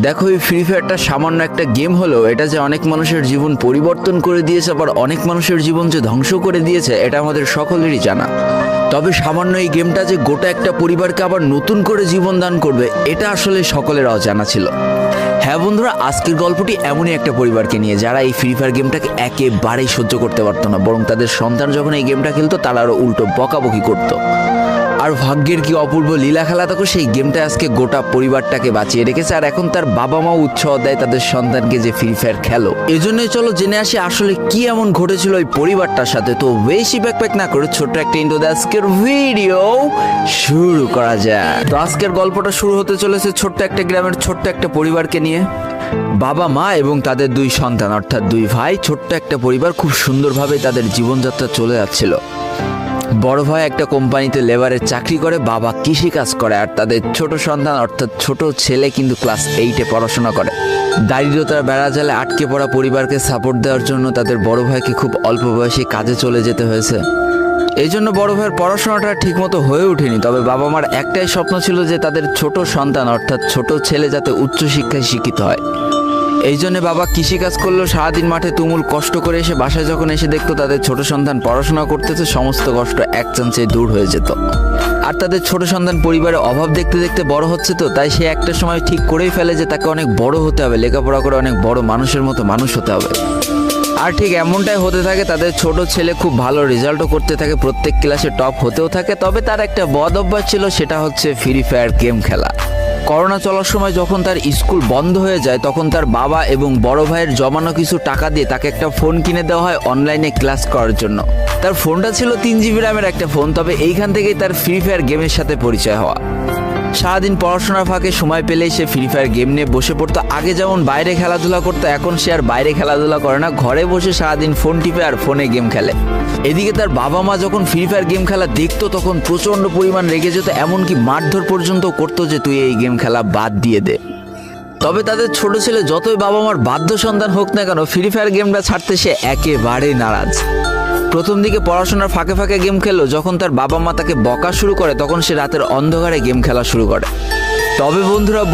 দেখো, এই ফ্রি ফায়ারটা সামান্য একটা গেম হলেও এটা যে অনেক মানুষের জীবন পরিবর্তন করে দিয়েছে, আবার অনেক মানুষের জীবন যে ধ্বংস করে দিয়েছে, এটা আমাদের সকলেরই জানা। তবে সামান্য এই গেমটা যে গোটা একটা পরিবারকে আবার নতুন করে জীবন দান করবে, এটা আসলে সকলের অজানা ছিল। হ্যাঁ বন্ধুরা, আজকের গল্পটি এমনই একটা পরিবারকে নিয়ে যারা এই ফ্রি ফায়ার গেমটাকে একেবারেই সহ্য করতে পারতো না, বরং তাদের সন্তান যখন এই গেমটা খেলতো তারা আরও উল্টো বকাবকি করতো। আর ভাগ্যের কি অপূর্ব লীলা খেলা, তখন সেই গেমটা আজকে গোটা পরিবারটাকে বাঁচিয়ে রেখেছে। আর এখন তার বাবা মাও উৎসাহ দেয় তাদের সন্তানকে যে ফ্রি ফায়ার খেলো। এজন্যই চলো জেনে আসি আসলে কি এমন ঘটেছিল ওই পরিবারটার সাথে। তো বেশি ব্যাকপ্যাক না করে ছোট্ট একটা ইন্ট্রো দিয়ে আজকের ভিডিও শুরু করা যায়। তো আজকের গল্পটা শুরু হতে চলেছে ছোট্ট একটা গ্রামের ছোট্ট একটা পরিবারকে নিয়ে। বাবা মা এবং তাদের দুই সন্তান অর্থাৎ দুই ভাই, ছোট্ট একটা পরিবার, খুব সুন্দরভাবে তাদের জীবনযাত্রা চলে যাচ্ছিল। বড় ভাই একটা কোম্পানিতে লেবারের চাকরি করে, বাবা কৃষিকাজ করে, আর তাদের ছোট সন্তান অর্থাৎ ছোট ছেলে কিন্তু ক্লাস 8-এ পড়াশোনা করে। দারিদ্রতার বেড়াজালে আটকে পড়া পরিবারকে সাপোর্ট দেওয়ার জন্য তাদের বড় ভাইকে খুব অল্প বয়সে কাজে চলে যেতে হয়েছে। এই জন্য বড় ভাইয়ের পড়াশোনাটা ঠিকমতো হয়ে ওঠেনি। তবে বাবা মার একটাই স্বপ্ন ছিল যে তাদের ছোট সন্তান অর্থাৎ ছোট ছেলে যাতে উচ্চশিক্ষায় শিক্ষিত হয়। এই জন্য বাবা কৃষিকাজ করলেও সারাদিন মাঠে তুমুল কষ্ট করে এসে বাসায় যখন এসে দেখতো তাদের ছোট সন্তান পড়াশোনা করতেছে, সমস্ত কষ্ট এক চান্সে দূর হয়ে যেত। আর তাদের ছোট সন্তান পরিবারের অভাব দেখতে দেখতে বড় হচ্ছে, তো তাই সে একটা সময় ঠিক করেই ফেলে যে তাকে অনেক বড় হতে হবে, লেখাপড়া করে অনেক বড় মানুষের মতো মানুষ হতে হবে। আর ঠিক এমনটাই হতে থাকে। তাদের ছোট ছেলে খুব ভালো রেজাল্টও করতে থাকে, প্রত্যেক ক্লাসে টপ হতেও থাকে। তবে তার একটা বদ অভ্যাস ছিল, সেটা হচ্ছে ফ্রি ফায়ার গেম খেলা। করোনা চলার সময় যখন তার স্কুল বন্ধ হয়ে যায়, তখন তার বাবা এবং বড় ভাইয়ের জমানো কিছু টাকা দিয়ে তাকে একটা ফোন কিনে দেওয়া হয় অনলাইনে ক্লাস করার জন্য। তার ফোনটা ছিল 3 GB র্যামের একটা ফোন। তবে এইখান থেকেই তার ফ্রি ফায়ার গেমের সাথে পরিচয় হওয়া। সারাদিন পড়াশোনার ফাঁকে সময় পেলেই সে ফ্রি ফায়ার গেম নিয়ে বসে পড়তো। আগে যেমন বাইরে খেলাধুলা করতো, এখন সে আর বাইরে খেলাধুলা করে না, ঘরে বসে সারাদিন ফোন টিপে আর ফোনে গেম খেলে। এদিকে তার বাবা মা যখন ফ্রি ফায়ার গেম খেলা দেখতো তখন প্রচণ্ড পরিমাণ রেগে যেত, এমনকি মারধর পর্যন্ত করতো যে তুই এই গেম খেলা বাদ দিয়ে দে। তবে তাদের ছোট ছেলে যতই বাবা মার বাধ্য সন্তান হোক না কেন, ফ্রি ফায়ার গেমটা ছাড়তে সে একেবারেই নারাজ। প্রথম দিকে পড়াশোনার ফাঁকে ফাঁকে গেম খেললো, যখন তার বাবা মা তাকে বকা শুরু করে তখন সে রাতের অন্ধকারে গেম খেলা শুরু করে। তবে বন্ধুরা